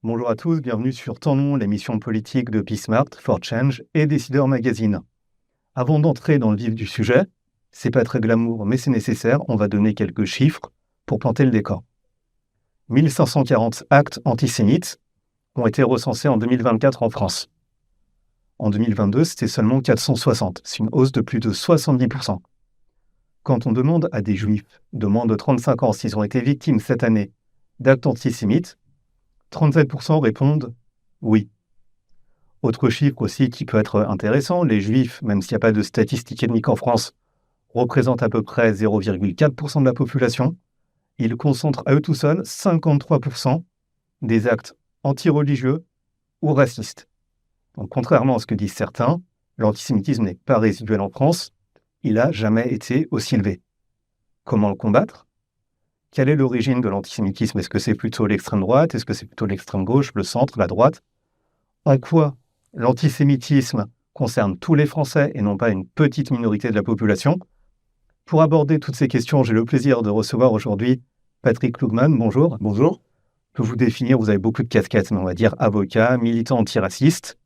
Bonjour à tous, bienvenue sur Temps Long, l'émission politique de Peace-Smart, For Change et Décideur Magazine. Avant d'entrer dans le vif du sujet, c'est pas très glamour, mais c'est nécessaire, on va donner quelques chiffres pour planter le décor. 1540 actes antisémites ont été recensés en 2024 en France. En 2022, c'était seulement 460, c'est une hausse de plus de 70%. Quand on demande à des juifs de moins de 35 ans s'ils ont été victimes cette année d'actes antisémites, 37% répondent oui. Autre chiffre aussi qui peut être intéressant, les juifs, même s'il n'y a pas de statistiques ethniques en France, représentent à peu près 0,4% de la population. Ils concentrent à eux tout seuls 53% des actes anti-religieux ou racistes. Donc contrairement à ce que disent certains, l'antisémitisme n'est pas résiduel en France, il n'a jamais été aussi élevé. Comment le combattre ? Quelle est l'origine de l'antisémitisme ? Est-ce que c'est plutôt l'extrême droite ? Est-ce que c'est plutôt l'extrême gauche, le centre, la droite ? En quoi l'antisémitisme concerne tous les Français et non pas une petite minorité de la population ? Pour aborder toutes ces questions, j'ai le plaisir de recevoir aujourd'hui Patrick Lugman. Bonjour. Bonjour. Je peux vous définir, vous avez beaucoup de casquettes, mais on va dire avocat, militant antiraciste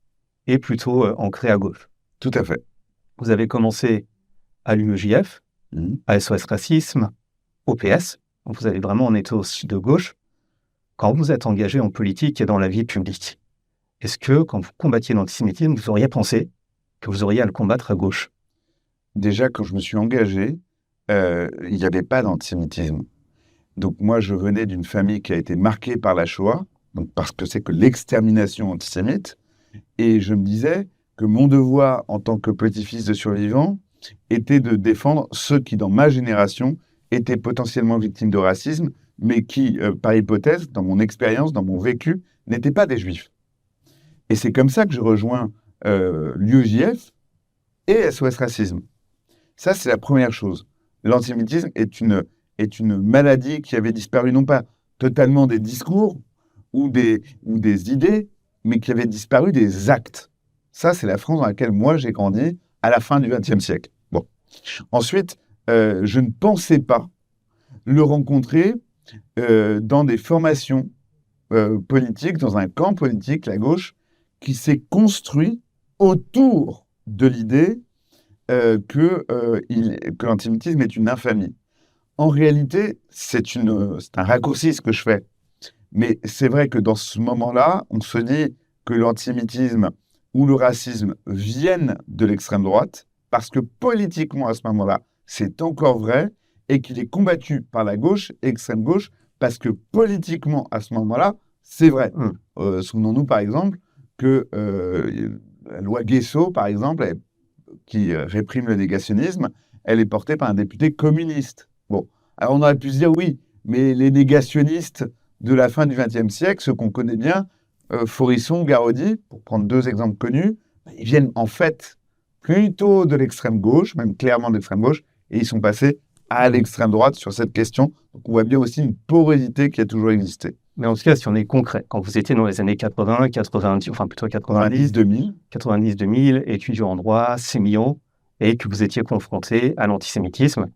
et plutôt ancré à gauche. Tout à fait. Vous avez commencé à l'UEJF, à SOS Racisme, au PS. Donc vous avez vraiment un ethos de gauche. Quand vous êtes engagé en politique et dans la vie publique, est-ce que, quand vous combattiez l'antisémitisme, vous auriez pensé que vous auriez à le combattre à gauche ? Déjà, quand je me suis engagé, il n'y avait pas d'antisémitisme. Donc moi, je venais d'une famille qui a été marquée par la Shoah, donc parce que c'est que l'extermination antisémite, et je me disais que mon devoir en tant que petit-fils de survivant était de défendre ceux qui, dans ma génération, étaient potentiellement victimes de racisme, mais qui, par hypothèse, dans mon expérience, dans mon vécu, n'étaient pas des juifs. Et c'est comme ça que je rejoins l'UEJF et SOS Racisme. Ça, c'est la première chose. L'antisémitisme est une maladie qui avait disparu, non pas totalement des discours ou des idées, mais qui avait disparu des actes. Ça, c'est la France dans laquelle moi, j'ai grandi à la fin du XXe siècle. Bon. Ensuite, je ne pensais pas le rencontrer dans des formations politiques, dans un camp politique, la gauche, qui s'est construit autour de l'idée que l'antisémitisme est une infamie. En réalité, c'est un raccourci ce que je fais. Mais c'est vrai que dans ce moment-là, on se dit que l'antisémitisme ou le racisme viennent de l'extrême droite, parce que politiquement, à ce moment-là, c'est encore vrai, et qu'il est combattu par la gauche, extrême gauche, parce que politiquement, à ce moment-là, c'est vrai. Souvenons-nous, par exemple, que la loi Guesso, par exemple, qui réprime le négationnisme, elle est portée par un député communiste. Bon, alors on aurait pu se dire, oui, mais les négationnistes de la fin du XXe siècle, ceux qu'on connaît bien, Forisson, Garaudy, pour prendre deux exemples connus, ils viennent en fait plutôt de l'extrême gauche, même clairement de l'extrême gauche, et ils sont passés à l'extrême droite sur cette question. Donc on voit bien aussi une porosité qui a toujours existé. Mais en tout cas, si on est concret, quand vous étiez dans les années 80, 90, enfin plutôt 90, 2000, étudiant en droit, sémillon, et que vous étiez confronté à l'antisémitisme,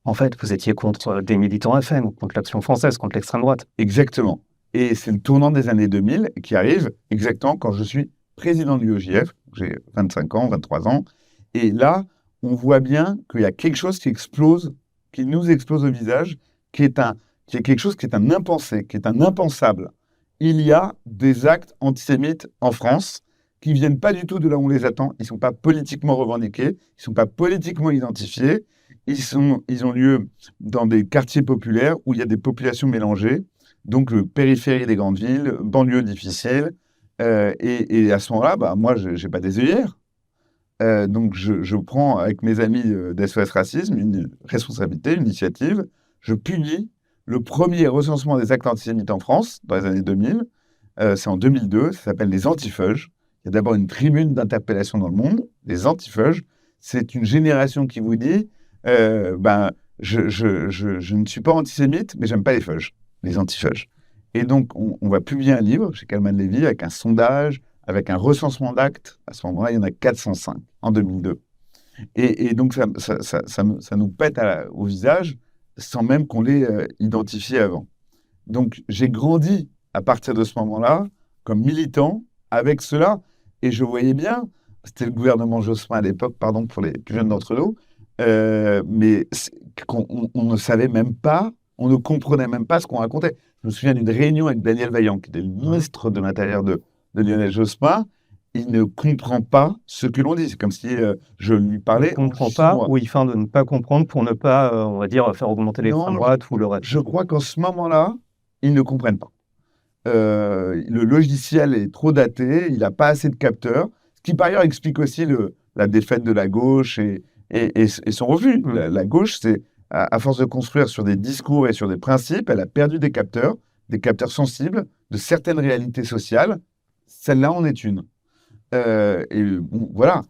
en fait, vous étiez contre des militants FN, contre l'Action française, contre l'extrême droite. Exactement. Et c'est le tournant des années 2000 qui arrive exactement quand je suis président de l'UEJF, j'ai 25 ans, 23 ans, et là, on voit bien qu'il y a quelque chose qui explose, qui nous explose au visage, qui est quelque chose qui est un impensé, qui est un impensable. Il y a des actes antisémites en France qui ne viennent pas du tout de là où on les attend. Ils ne sont pas politiquement revendiqués, ils ne sont pas politiquement identifiés. Ils ont lieu dans des quartiers populaires où il y a des populations mélangées, donc périphérie des grandes villes, banlieues difficiles. Et à ce moment-là, moi, je n'ai pas des œillères. Donc, je prends avec mes amis d'SOS Racisme une responsabilité, une initiative. Je publie le premier recensement des actes antisémites en France, dans les années 2000. C'est en 2002, ça s'appelle les Antifeuges. Il y a d'abord une tribune d'interpellation dans le monde, les Antifeuges. C'est une génération qui vous dit je ne suis pas antisémite, mais j'aime pas les feuges, les Antifeuges. Et donc, on va publier un livre chez Calman Levy avec un sondage, avec un recensement d'actes. À ce moment-là, il y en a 405 en 2002. Et donc, ça nous pète au visage sans même qu'on l'ait identifié avant. Donc, j'ai grandi à partir de ce moment-là comme militant avec cela. Et je voyais bien, c'était le gouvernement Jospin à l'époque, pardon pour les plus jeunes d'entre nous, mais on ne savait même pas, on ne comprenait même pas ce qu'on racontait. Je me souviens d'une réunion avec Daniel Vaillant, qui était le ministre de l'Intérieur de Lionel Jospin. Il ne comprend pas ce que l'on dit. C'est comme si je lui parlais Il ne comprend pas ou il feint de ne pas comprendre pour ne pas, on va dire, faire augmenter l'extrême droite ou le reste. Je crois qu'en ce moment-là, ils ne comprennent pas. Le logiciel est trop daté, il n'a pas assez de capteurs, ce qui par ailleurs explique aussi la défaite de la gauche et son refus. La gauche, c'est à force de construire sur des discours et sur des principes, elle a perdu des capteurs sensibles de certaines réalités sociales. Celle-là en est une. Et bon, voilà,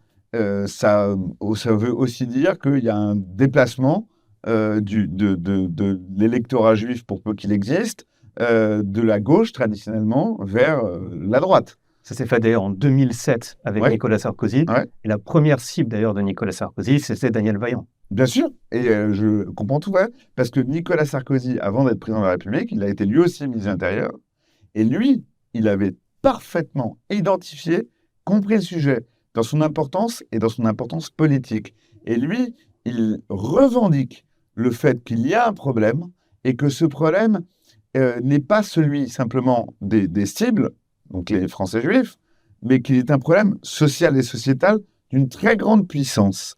ça veut aussi dire qu'il y a un déplacement de l'électorat juif, pour peu qu'il existe, de la gauche traditionnellement vers la droite. Ça s'est fait d'ailleurs en 2007 avec Nicolas Sarkozy. Ouais. Et la première cible d'ailleurs de Nicolas Sarkozy, c'était Daniel Vaillant. Bien sûr, et je comprends tout, parce que Nicolas Sarkozy, avant d'être président de la République, il a été lui aussi ministre de l'Intérieur. Et lui, il avait parfaitement identifié, compris le sujet dans son importance et dans son importance politique. Et lui, il revendique le fait qu'il y a un problème et que ce problème n'est pas celui simplement des cibles, donc les Français juifs, mais qu'il est un problème social et sociétal d'une très grande puissance.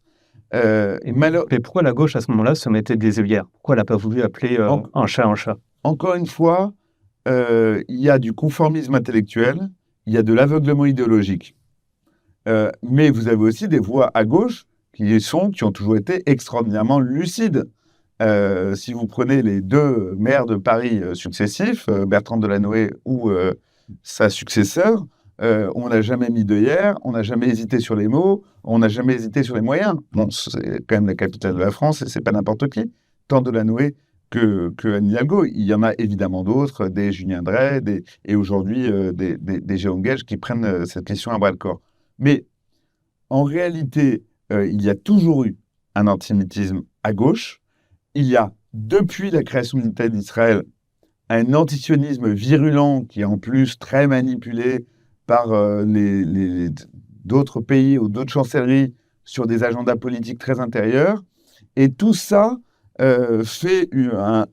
Mais pourquoi la gauche, à ce moment-là, se mettait des œillères? Pourquoi elle n'a pas voulu appeler un chat un chat? Encore une fois, il y a du conformisme intellectuel, il y a de l'aveuglement idéologique. Mais vous avez aussi des voix à gauche qui ont toujours été extraordinairement lucides. Si vous prenez les deux maires de Paris successifs, Bertrand Delanoë ou sa successeur, on n'a jamais mis d'œillères, on n'a jamais hésité sur les mots, on n'a jamais hésité sur les moyens. Bon, c'est quand même la capitale de la France et c'est pas n'importe qui. Tant Delanoë que Anne Hidalgo. Il y en a évidemment d'autres, des Julien Drey, et aujourd'hui des Jérôme Guedj qui prennent cette question à bras-le-corps. Mais en réalité, il y a toujours eu un antisémitisme à gauche. Il y a, depuis la création de l'État d'Israël, un antisionisme virulent qui est en plus très manipulé par d'autres pays ou d'autres chancelleries sur des agendas politiques très intérieurs. Et tout ça fait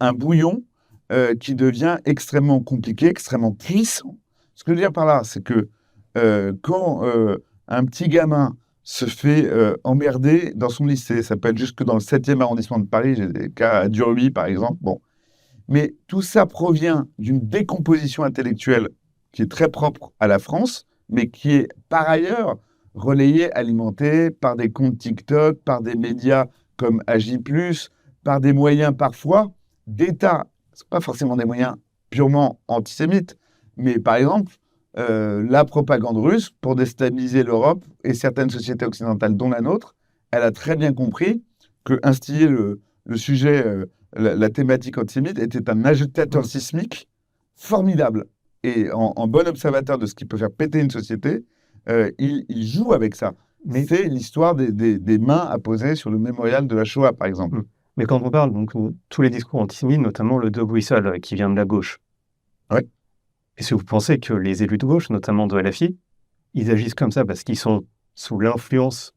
un bouillon qui devient extrêmement compliqué, extrêmement puissant. Ce que je veux dire par là, c'est que quand un petit gamin se fait emmerder dans son lycée, ça peut être jusque dans le 7e arrondissement de Paris, j'ai des cas à Durbuy par exemple, bon. Mais tout ça provient d'une décomposition intellectuelle qui est très propre à la France, mais qui est par ailleurs relayée, alimentée par des comptes TikTok, par des médias comme AJ+, par des moyens parfois d'État. Ce ne sont pas forcément des moyens purement antisémites, mais par exemple, la propagande russe, pour déstabiliser l'Europe et certaines sociétés occidentales, dont la nôtre, elle a très bien compris que instiller le sujet, la thématique antisémite, était un agitateur sismique formidable. Et en bon observateur de ce qui peut faire péter une société, il joue avec ça. Mais c'est l'histoire des mains apposées sur le mémorial de la Shoah, par exemple. Mais quand on parle, donc, tous les discours antisémites, notamment le de Bruxelles, qui vient de la gauche. Oui. Est-ce que vous pensez que les élus de gauche, notamment de LFI, ils agissent comme ça parce qu'ils sont sous l'influence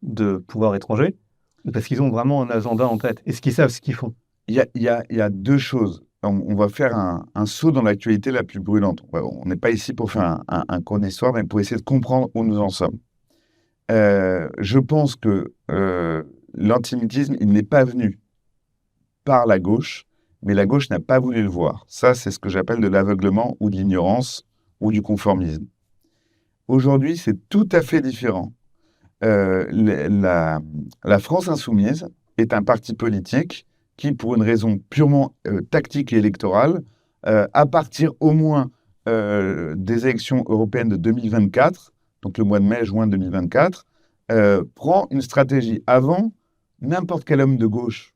de pouvoirs étrangers ou parce qu'ils ont vraiment un agenda en tête? Est-ce qu'ils savent ce qu'ils font? Il y a deux choses. On va faire un saut dans l'actualité la plus brûlante. On n'est pas ici pour faire un cours d'histoire, mais pour essayer de comprendre où nous en sommes. Je pense que l'antisémitisme, il n'est pas venu par la gauche, mais la gauche n'a pas voulu le voir. Ça, c'est ce que j'appelle de l'aveuglement ou de l'ignorance ou du conformisme. Aujourd'hui, c'est tout à fait différent. La France insoumise est un parti politique qui, pour une raison purement tactique et électorale, à partir au moins des élections européennes de 2024, donc le mois de mai-juin 2024, prend une stratégie. Avant, n'importe quel homme de gauche,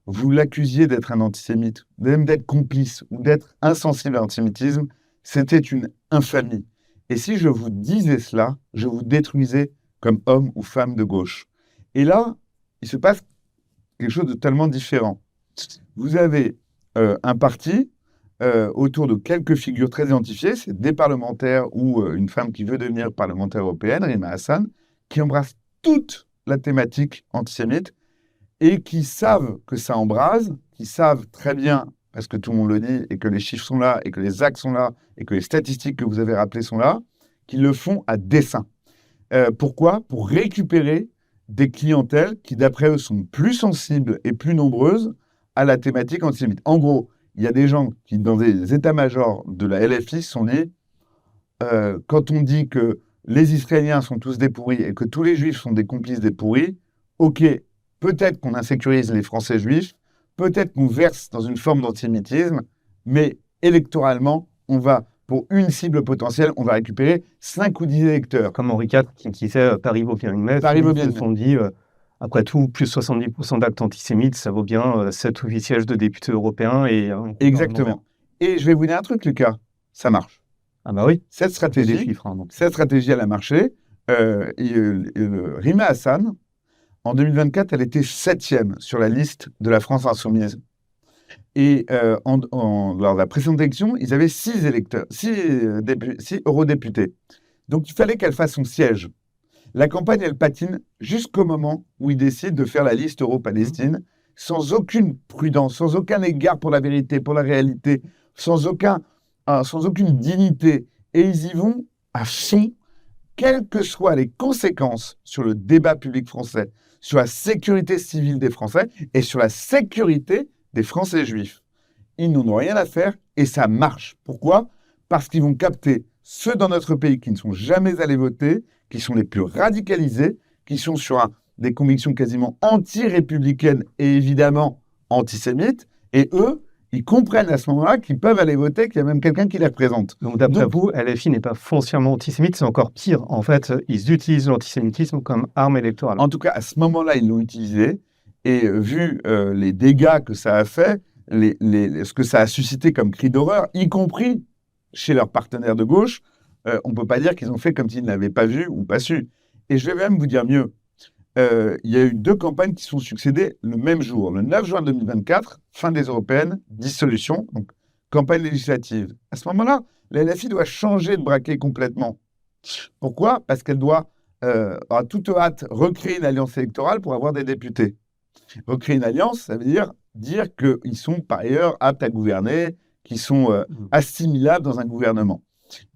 vous l'accusiez d'être un antisémite, même d'être complice ou d'être insensible à l'antisémitisme, c'était une infamie. Et si je vous disais cela, je vous détruisais comme homme ou femme de gauche. Et là, il se passe quelque chose de tellement différent. Vous avez un parti autour de quelques figures très identifiées, c'est des parlementaires ou une femme qui veut devenir parlementaire européenne, Rima Hassan, qui embrasse toute la thématique antisémite et qui savent que ça embrase, qui savent très bien, parce que tout le monde le dit, et que les chiffres sont là, et que les actes sont là, et que les statistiques que vous avez rappelées sont là, qu'ils le font à dessein. Pourquoi ? Pour récupérer des clientèles qui, d'après eux, sont plus sensibles et plus nombreuses à la thématique antisémite. En gros, il y a des gens qui, dans des états-majors de la LFI, sont nés quand on dit que les Israéliens sont tous des pourris et que tous les Juifs sont des complices des pourris, ok, peut-être qu'on insécurise les Français juifs, peut-être qu'on verse dans une forme d'antisémitisme, mais électoralement, on va, pour une cible potentielle, on va récupérer 5 ou 10 électeurs. Comme Henri IV qui disait Paris vaut bien une messe. Paris vaut Ils bien se une sont dit, après tout, plus 70% d'actes antisémites, ça vaut bien 7 ou 8 sièges de députés européens. Exactement. Et je vais vous dire un truc, Lucas, ça marche. Ah bah oui, Cette c'est des stratégie, chiffres. Donc. cette stratégie, elle a marché. Rima Hassan, en 2024, elle était 7e sur la liste de la France insoumise. Et lors de la précédente élection, ils avaient 6 eurodéputés. Donc, il fallait qu'elle fasse son siège. La campagne, elle patine jusqu'au moment où ils décident de faire la liste Euro-Palestine, sans aucune prudence, sans aucun égard pour la vérité, pour la réalité, sans aucune dignité. Et ils y vont à fond, quelles que soient les conséquences sur le débat public français, sur la sécurité civile des Français et sur la sécurité des Français juifs. Ils n'en ont rien à faire et ça marche. Pourquoi ? Parce qu'ils vont capter ceux dans notre pays qui ne sont jamais allés voter, qui sont les plus radicalisés, qui sont sur des convictions quasiment anti-républicaines et évidemment antisémites. Et eux, ils comprennent à ce moment-là qu'ils peuvent aller voter, qu'il y a même quelqu'un qui les représente. Donc d'après vous, LFI n'est pas foncièrement antisémite, c'est encore pire. En fait, ils utilisent l'antisémitisme comme arme électorale. En tout cas, à ce moment-là, ils l'ont utilisé. Et vu les dégâts que ça a fait, ce que ça a suscité comme cri d'horreur, y compris chez leurs partenaires de gauche, on ne peut pas dire qu'ils ont fait comme s'ils n'avaient pas vu ou pas su. Et je vais même vous dire mieux. Il y a eu 2 campagnes qui sont succédées le même jour. Le 9 juin 2024, fin des européennes, dissolution, donc campagne législative. À ce moment-là, la LFI doit changer de braquet complètement. Pourquoi ? Parce qu'elle doit, à toute hâte, recréer une alliance électorale pour avoir des députés. Recréer une alliance, ça veut dire qu'ils sont par ailleurs aptes à gouverner, qu'ils sont assimilables dans un gouvernement.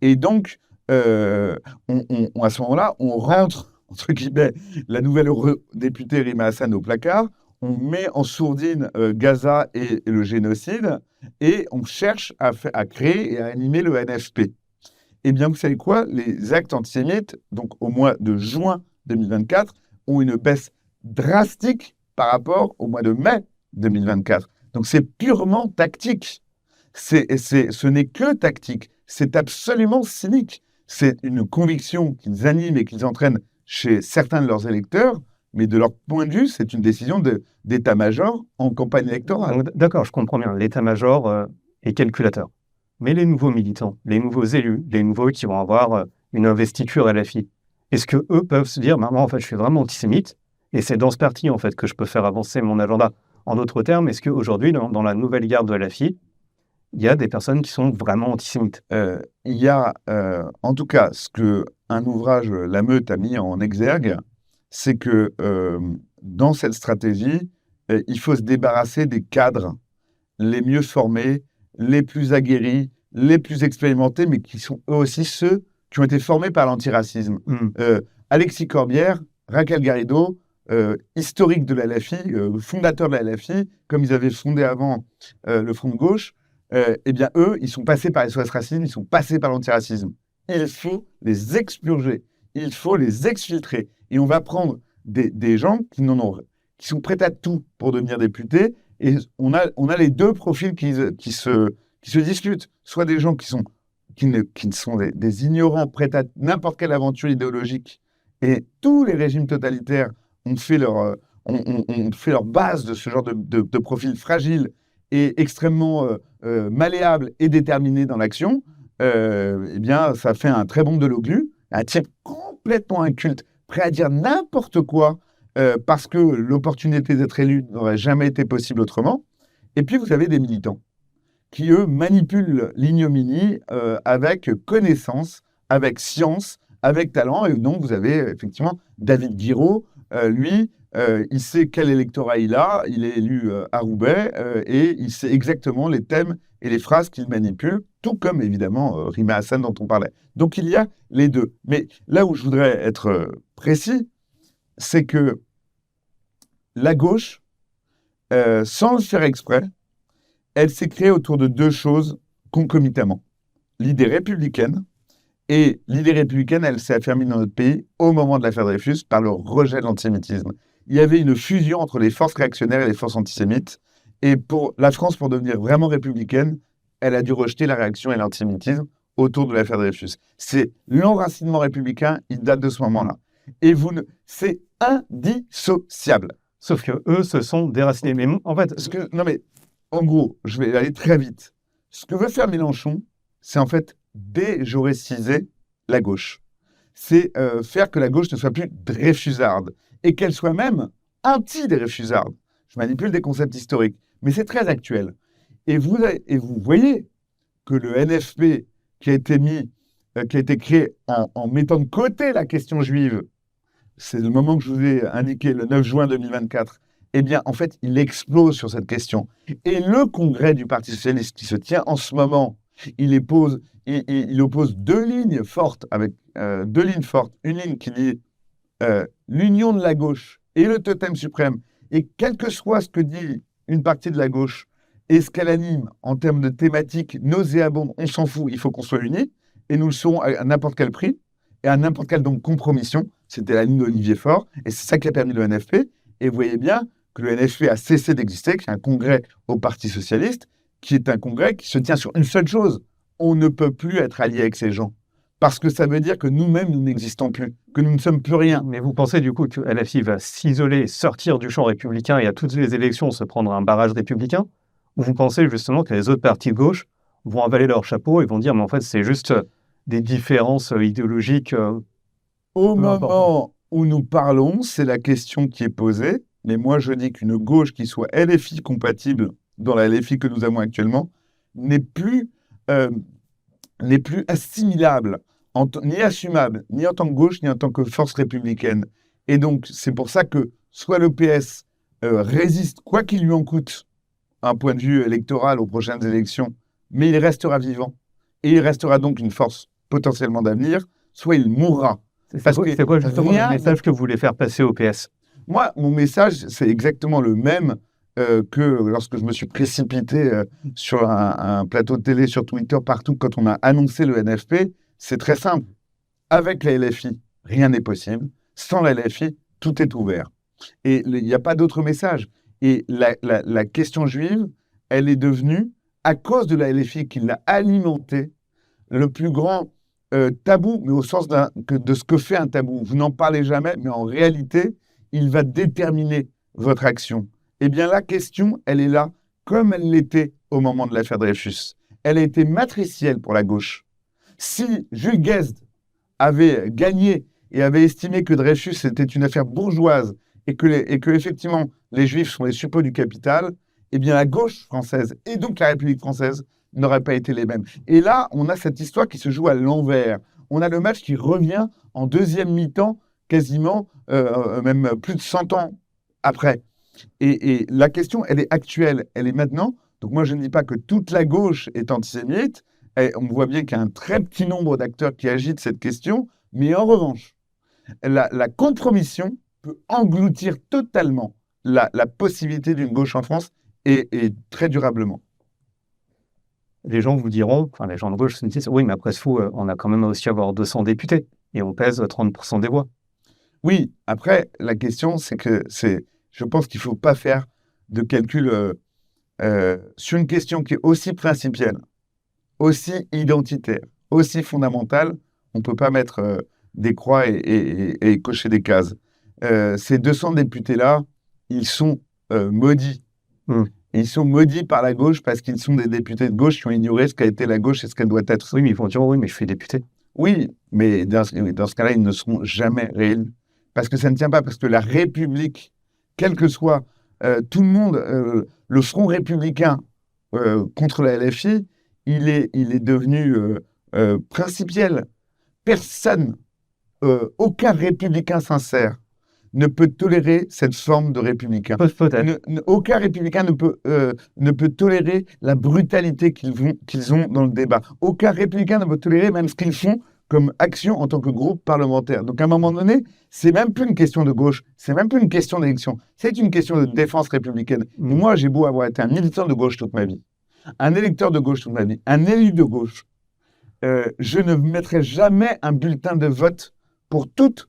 Et donc, à ce moment-là, on rentre, entre guillemets, la nouvelle députée Rima Hassan au placard, on met en sourdine Gaza et le génocide, et on cherche à créer et à animer le NFP. Eh bien, vous savez quoi ? Les actes antisémites, donc au mois de juin 2024, ont une baisse drastique par rapport au mois de mai 2024. Donc, c'est purement tactique. Ce n'est que tactique. C'est absolument cynique. C'est une conviction qu'ils animent et qu'ils entraînent chez certains de leurs électeurs, mais de leur point de vue, c'est une décision d'état-major en campagne électorale. D'accord, je comprends bien. L'état-major est calculateur. Mais les nouveaux militants, les nouveaux élus, les nouveaux qui vont avoir une investiture à LFI, est-ce qu'eux peuvent se dire, maman, en fait, je suis vraiment antisémite, et c'est dans ce parti, en fait, que je peux faire avancer mon agenda. En d'autres termes, est-ce qu'aujourd'hui, dans la nouvelle garde de LFI, il y a des personnes qui sont vraiment antisémites ? Il y a, en tout cas, ce qu'un ouvrage, La Meute, a mis en exergue, c'est que dans cette stratégie, il faut se débarrasser des cadres les mieux formés, les plus aguerris, les plus expérimentés, mais qui sont eux aussi ceux qui ont été formés par l'antiracisme. Alexis Corbière, Raquel Garrido, historique de la LFI, fondateur de la LFI, comme ils avaient fondé avant le Front de gauche, eh bien, eux, ils sont passés par SOS Racisme, ils sont passés par l'antiracisme. Il faut les expurger, il faut les exfiltrer. Et on va prendre des gens qui sont prêts à tout pour devenir députés. Et on a les 2 profils qui se disputent. Soit des gens qui sont des ignorants prêts à n'importe quelle aventure idéologique. Et tous les régimes totalitaires ont fait leur base de ce genre de profil fragile et extrêmement malléable et déterminé dans l'action. Eh bien, ça fait un très bon de l'oglu, un type complètement inculte, prêt à dire n'importe quoi parce que l'opportunité d'être élu n'aurait jamais été possible autrement. Et puis, vous avez des militants qui, eux, manipulent l'ignominie avec connaissance, avec science, avec talent. Et donc, vous avez effectivement David Guiraud, lui, il sait quel électorat il a, il est élu à Roubaix, et il sait exactement les thèmes et les phrases qu'il manipule, tout comme, évidemment, Rima Hassan dont on parlait. Donc, il y a les deux. Mais là où je voudrais être précis, c'est que la gauche, sans le faire exprès, elle s'est créée autour de deux choses concomitamment. L'idée républicaine, et l'idée républicaine, elle s'est affermie dans notre pays au moment de l'affaire Dreyfus par le rejet de l'antisémitisme. Il y avait une fusion entre les forces réactionnaires et les forces antisémites. Et pour la France, pour devenir vraiment républicaine, elle a dû rejeter la réaction et l'antisémitisme autour de l'affaire Dreyfus. C'est l'enracinement républicain, il date de ce moment-là. Et c'est indissociable. Sauf que eux se sont déracinés. Mais en fait, en gros, je vais aller très vite. Ce que veut faire Mélenchon, c'est en fait déjauréciser la gauche. C'est faire que la gauche ne soit plus dreyfusarde et qu'elle soit même anti-dreyfusarde. Je manipule des concepts historiques, mais c'est très actuel. Et vous voyez que le NFP qui a été créé en mettant de côté la question juive, c'est le moment que je vous ai indiqué, le 9 juin 2024, eh bien, en fait, il explose sur cette question. Et le congrès du Parti socialiste qui se tient en ce moment, il oppose deux lignes fortes, avec deux lignes fortes. Une ligne qui dit l'union de la gauche et le totem suprême. Et quel que soit ce que dit une partie de la gauche et ce qu'elle anime en termes de thématiques nauséabondes, on s'en fout, il faut qu'on soit unis. Et nous le serons à n'importe quel prix et à n'importe quelle donc compromission. C'était la ligne d'Olivier Faure et c'est ça qui a permis le NFP. Et vous voyez bien que le NFP a cessé d'exister, qu'il y a un congrès au Parti socialiste, qui est un congrès qui se tient sur une seule chose. On ne peut plus être allié avec ces gens. Parce que ça veut dire que nous-mêmes, nous n'existons plus, que nous ne sommes plus rien. Mais vous pensez du coup que LFI va s'isoler, sortir du champ républicain et à toutes les élections se prendre un barrage républicain? Ou vous pensez justement que les autres partis de gauche vont avaler leur chapeau et vont dire mais en fait c'est juste des différences idéologiques Au moment où nous parlons, c'est la question qui est posée. Mais moi, je dis qu'une gauche qui soit LFI compatible dans la LFI que nous avons actuellement n'est plus assimilable, ni assumable, ni en tant que gauche, ni en tant que force républicaine. Et donc, c'est pour ça que soit le PS résiste, quoi qu'il lui en coûte, un point de vue électoral aux prochaines élections, mais il restera vivant. Et il restera donc une force potentiellement d'avenir, soit il mourra. C'est quoi justement le message que vous voulez faire passer au PS? Moi, mon message, c'est exactement le même que lorsque je me suis précipité sur un plateau de télé, sur Twitter, partout, quand on a annoncé le NFP. C'est très simple. Avec la LFI, rien n'est possible. Sans la LFI, tout est ouvert. Et il n'y a pas d'autre message. Et la question juive, elle est devenue, à cause de la LFI qui l'a alimentée, le plus grand tabou, mais au sens de ce que fait un tabou. Vous n'en parlez jamais, mais en réalité, il va déterminer votre action. Eh bien, la question, elle est là, comme elle l'était au moment de l'affaire Dreyfus. Elle a été matricielle pour la gauche. Si Jules Guesde avait gagné et avait estimé que Dreyfus était une affaire bourgeoise et que effectivement, les Juifs sont les suppôts du capital, eh bien, la gauche française et donc la République française n'auraient pas été les mêmes. Et là, on a cette histoire qui se joue à l'envers. On a le match qui revient en deuxième mi-temps, quasiment, même plus de 100 ans après. Et la question, elle est actuelle, elle est maintenant. Donc moi, je ne dis pas que toute la gauche est antisémite. Et on voit bien qu'il y a un très petit nombre d'acteurs qui agitent cette question. Mais en revanche, la compromission peut engloutir totalement la possibilité d'une gauche en France et très durablement. Les gens vous diront, enfin les gens de gauche se disent, oui, mais après tout, on a quand même réussi à avoir 200 députés et on pèse 30% des voix. Oui, après, la question, je pense qu'il ne faut pas faire de calcul sur une question qui est aussi principielle, aussi identitaire, aussi fondamentale. On ne peut pas mettre des croix et cocher des cases. Ces 200 députés-là, ils sont maudits. Et ils sont maudits par la gauche parce qu'ils sont des députés de gauche qui ont ignoré ce qu'a été la gauche et ce qu'elle doit être. Oui, mais ils vont dire, oui, mais je suis député. Oui, mais dans ce cas-là, ils ne seront jamais réélus. parce que ça ne tient pas, parce que la République, quel que soit tout le monde, le Front républicain contre la LFI, il est devenu principiel. Personne, aucun républicain sincère ne peut tolérer cette forme de républicain. Peut-être. Aucun républicain ne peut tolérer la brutalité qu'ils ont dans le débat. Aucun républicain ne peut tolérer même ce qu'ils font comme action en tant que groupe parlementaire. Donc à un moment donné, c'est même plus une question de gauche, c'est même plus une question d'élection, c'est une question de défense républicaine. Et moi, j'ai beau avoir été un militant de gauche toute ma vie, un électeur de gauche toute ma vie, un élu de gauche, je ne mettrai jamais un bulletin de vote pour toute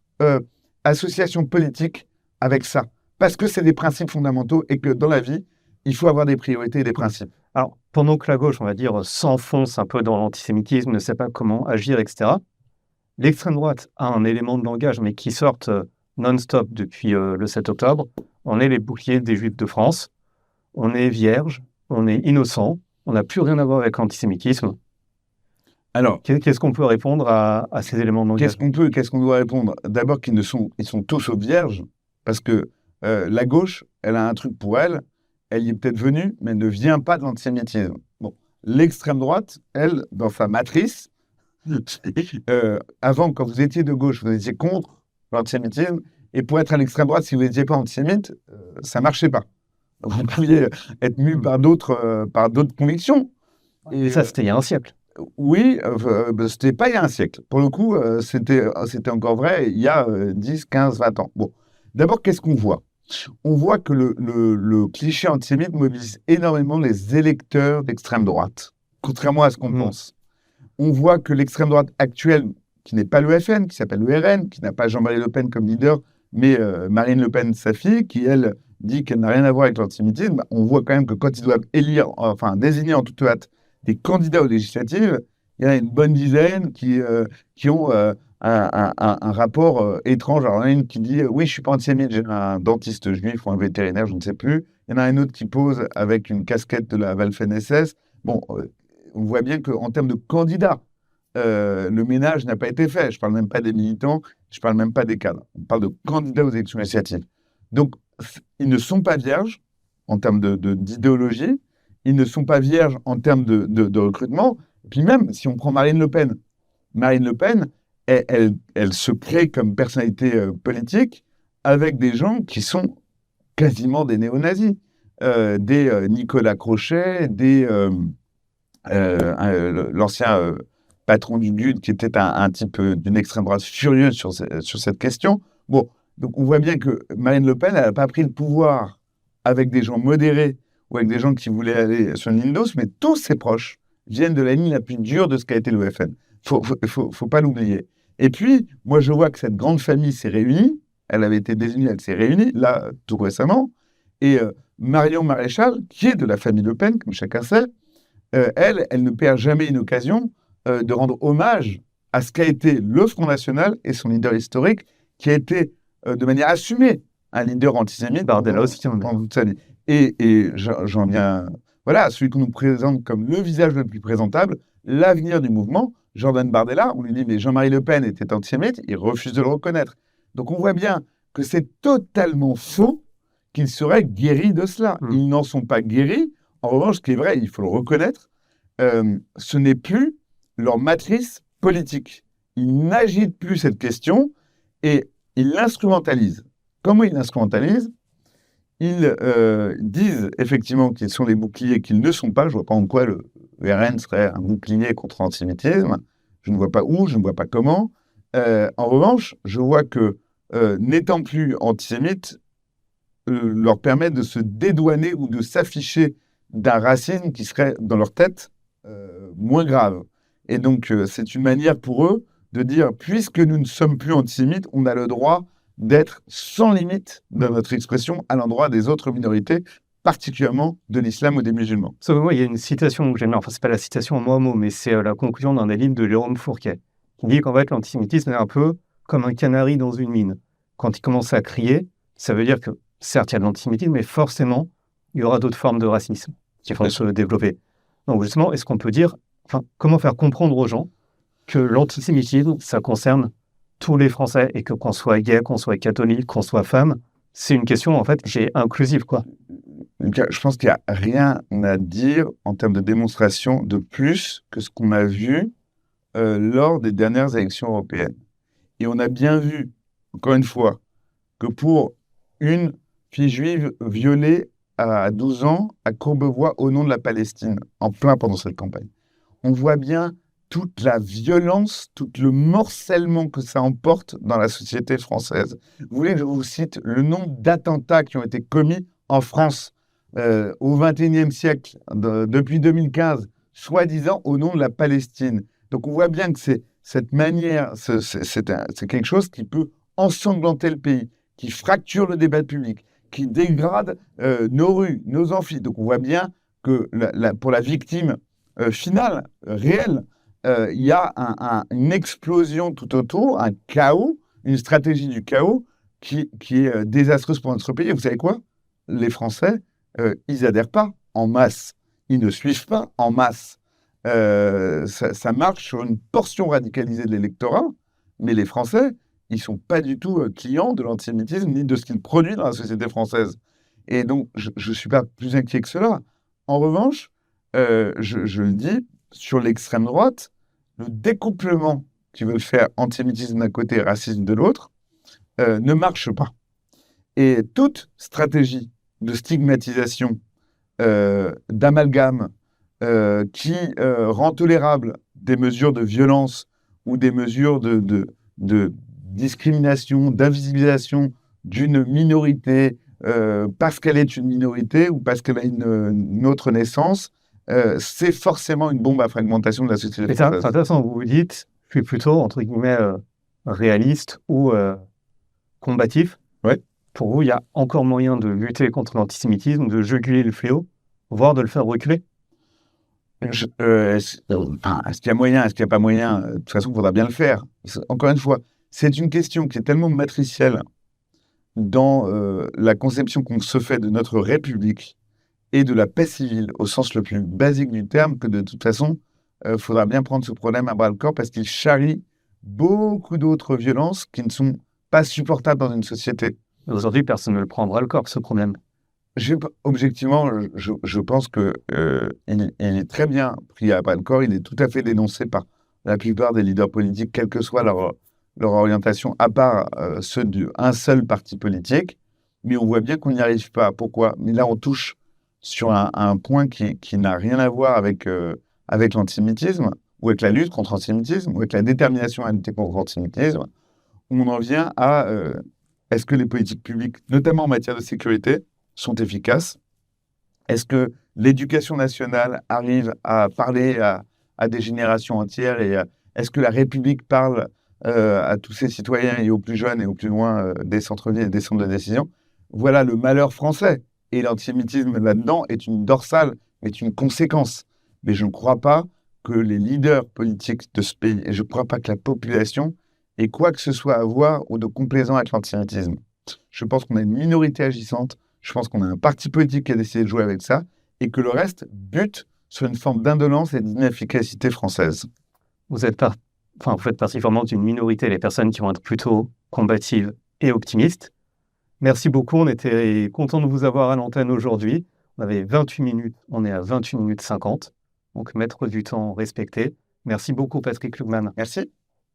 association politique avec ça. Parce que c'est des principes fondamentaux et que dans la vie, il faut avoir des priorités et des principes. Alors, pendant que la gauche, on va dire, s'enfonce un peu dans l'antisémitisme, ne sait pas comment agir, etc., l'extrême droite a un élément de langage, mais qui sort non-stop depuis le 7 octobre. On est les boucliers des Juifs de France. On est vierge, on est innocent, on n'a plus rien à voir avec l'antisémitisme. Alors, qu'est-ce qu'on peut répondre à ces éléments de langage ? Qu'est-ce qu'on doit répondre ? D'abord ils sont tous vierges, parce que la gauche, elle a un truc pour elle, elle y est peut-être venue, mais elle ne vient pas de l'antisémitisme. Bon, l'extrême droite, elle, dans sa matrice, avant, quand vous étiez de gauche, vous étiez contre l'antisémitisme, et pour être à l'extrême droite, si vous n'étiez pas antisémite, ça ne marchait pas. Vous pouviez être mu par d'autres convictions. Et ça, c'était il y a un siècle. Oui, c'était pas il y a un siècle. Pour le coup, c'était encore vrai il y a 10, 15, 20 ans. Bon, d'abord, qu'est-ce qu'on voit ? On voit que le cliché antisémite mobilise énormément les électeurs d'extrême droite, contrairement à ce qu'on pense. On voit que l'extrême droite actuelle, qui n'est pas le FN, qui s'appelle le RN, qui n'a pas Jean-Marie Le Pen comme leader, mais Marine Le Pen, sa fille, qui, elle, dit qu'elle n'a rien à voir avec l'antisémitisme, on voit quand même que quand ils doivent désigner en toute hâte des candidats aux législatives, il y en a une bonne dizaine qui ont un rapport étrange. Alors, il y en a une qui dit « Oui, je ne suis pas antisémite, j'ai un dentiste juif ou un vétérinaire, je ne sais plus. » Il y en a un autre qui pose avec une casquette de la Waffen-SS. Bon, on voit bien qu'en termes de candidats, le ménage n'a pas été fait. Je ne parle même pas des militants, je ne parle même pas des cadres. On parle de candidats aux élections législatives. Donc, ils ne sont pas vierges en termes d'idéologie. Ils ne sont pas vierges en termes de recrutement. Et puis même, si on prend Marine Le Pen, elle se crée comme personnalité politique avec des gens qui sont quasiment des néo-nazis. Des Nicolas Crochet, l'ancien patron du GUD, qui était un type d'une extrême droite furieux sur cette question. Bon, donc on voit bien que Marine Le Pen, elle n'a pas pris le pouvoir avec des gens modérés ou avec des gens qui voulaient aller sur une ligne d'os, mais tous ses proches viennent de la ligne la plus dure de ce qu'a été le FN. Faut pas l'oublier. Et puis, moi, je vois que cette grande famille s'est réunie. Elle avait été désignée, elle s'est réunie, là, tout récemment. Et Marion Maréchal, qui est de la famille Le Pen, comme chacun sait, elle ne perd jamais une occasion de rendre hommage à ce qu'a été le Front National et son leader historique, qui a été de manière assumée un leader antisémite. Bardella aussi. Pendant toute sa vie. Et j'en viens, voilà, celui qu'on nous présente comme le visage le plus présentable, l'avenir du mouvement, Jordan Bardella. On lui dit, mais Jean-Marie Le Pen était antisémite, il refuse de le reconnaître. Donc on voit bien que c'est totalement faux qu'ils seraient guéris de cela. Ils n'en sont pas guéris. En revanche, ce qui est vrai, il faut le reconnaître, ce n'est plus leur matrice politique. Ils n'agitent plus cette question et ils l'instrumentalisent. Comment ils l'instrumentalisent ? Ils disent effectivement qu'ils sont les boucliers, qu'ils ne sont pas. Je ne vois pas en quoi le RN serait un bouclier contre l'antisémitisme. Je ne vois pas où, je ne vois pas comment. En revanche, je vois que n'étant plus antisémites, leur permet de se dédouaner ou de s'afficher d'un racine qui serait, dans leur tête, moins grave. Et donc, c'est une manière pour eux de dire, puisque nous ne sommes plus antisémites, on a le droit d'être sans limite dans notre expression à l'endroit des autres minorités, particulièrement de l'islam ou des musulmans. Sauf que moi, il y a une citation que j'aime bien, enfin, c'est pas la citation mot à mot, mais c'est la conclusion d'un des livres de Jérôme Fourquet, qui dit qu'en fait, l'antisémitisme est un peu comme un canari dans une mine. Quand il commence à crier, ça veut dire que, certes, il y a de l'antisémitisme, mais forcément, il y aura d'autres formes de racisme qui vont se développer. Donc, justement, est-ce qu'on peut dire, comment faire comprendre aux gens que l'antisémitisme, ça concerne tous les Français, et que qu'on soit gay, qu'on soit catholique, qu'on soit femme, c'est une question, en fait, qui est inclusive, quoi. Je pense qu'il n'y a rien à dire en termes de démonstration de plus que ce qu'on a vu lors des dernières élections européennes. Et on a bien vu, encore une fois, que pour une fille juive violée à 12 ans à Courbevoie au nom de la Palestine, en plein pendant cette campagne, on voit bien toute la violence, tout le morcellement que ça emporte dans la société française. Vous voulez que je vous cite le nombre d'attentats qui ont été commis en France au XXIe siècle, depuis 2015, soi-disant au nom de la Palestine. Donc on voit bien que c'est cette manière, c'est quelque chose qui peut ensanglanter le pays, qui fracture le débat public, qui dégrade nos rues, nos amphis. Donc on voit bien que pour la victime finale, réelle, il y a une explosion tout autour, un chaos, une stratégie du chaos qui est désastreuse pour notre pays. Et vous savez quoi? Les Français, ils n'adhèrent pas en masse. Ils ne suivent pas en masse. Ça marche sur une portion radicalisée de l'électorat, mais les Français, ils ne sont pas du tout clients de l'antisémitisme ni de ce qu'il produit dans la société française. Et donc, je ne suis pas plus inquiet que cela. En revanche, je le dis, sur l'extrême droite, le découplement qu'ils veulent faire antisémitisme d'un côté et racisme de l'autre ne marche pas. Et toute stratégie de stigmatisation, d'amalgame, qui rend tolérable des mesures de violence ou des mesures de discrimination, d'invisibilisation d'une minorité parce qu'elle est une minorité ou parce qu'elle a une autre naissance, c'est forcément une bombe à fragmentation de la société Et c'est française. intéressant, vous vous dites, je suis plutôt, entre guillemets, réaliste ou combatif. Ouais. Pour vous, il y a encore moyen de lutter contre l'antisémitisme, de juguler le fléau, voire de le faire reculer? Est-ce qu'il y a moyen, est-ce qu'il n'y a pas moyen? De toute façon, il faudra bien le faire. Encore une fois, c'est une question qui est tellement matricielle dans la conception qu'on se fait de notre République et de la paix civile au sens le plus basique du terme que de toute façon, il faudra bien prendre ce problème à bras-le-corps parce qu'il charrie beaucoup d'autres violences qui ne sont pas supportables dans une société. Aujourd'hui, personne ne le prendra le corps, ce problème. Objectivement, je pense qu'il il est très bien pris à bras-le-corps. Il est tout à fait dénoncé par la plupart des leaders politiques, quelle que soit leur orientation, à part ceux d'un seul parti politique. Mais on voit bien qu'on n'y arrive pas. Pourquoi? Mais là, on touche sur un point qui n'a rien à voir avec l'antisémitisme, ou avec la lutte contre l'antisémitisme, ou avec la détermination à lutter contre l'antisémitisme. On en vient à est-ce que les politiques publiques, notamment en matière de sécurité, sont efficaces? Est-ce que l'éducation nationale arrive à parler à des générations entières et est-ce que la République parle à tous ses citoyens et aux plus jeunes et aux plus loin des centres-villes et des centres de décision? Voilà le malheur français. Et l'antisémitisme là-dedans est une dorsale, est une conséquence. Mais je ne crois pas que les leaders politiques de ce pays, et je ne crois pas que la population ait quoi que ce soit à voir ou de complaisant avec l'antisémitisme. Je pense qu'on a une minorité agissante. Je pense qu'on a un parti politique qui a décidé de jouer avec ça et que le reste bute sur une forme d'indolence et d'inefficacité française. Vous faites partie vraiment d'une minorité, les personnes qui vont être plutôt combatives et optimistes. Merci beaucoup, on était content de vous avoir à l'antenne aujourd'hui. On avait 28 minutes, on est à 28 minutes 50, donc maître du temps respecté. Merci beaucoup Patrick Lugman. Merci.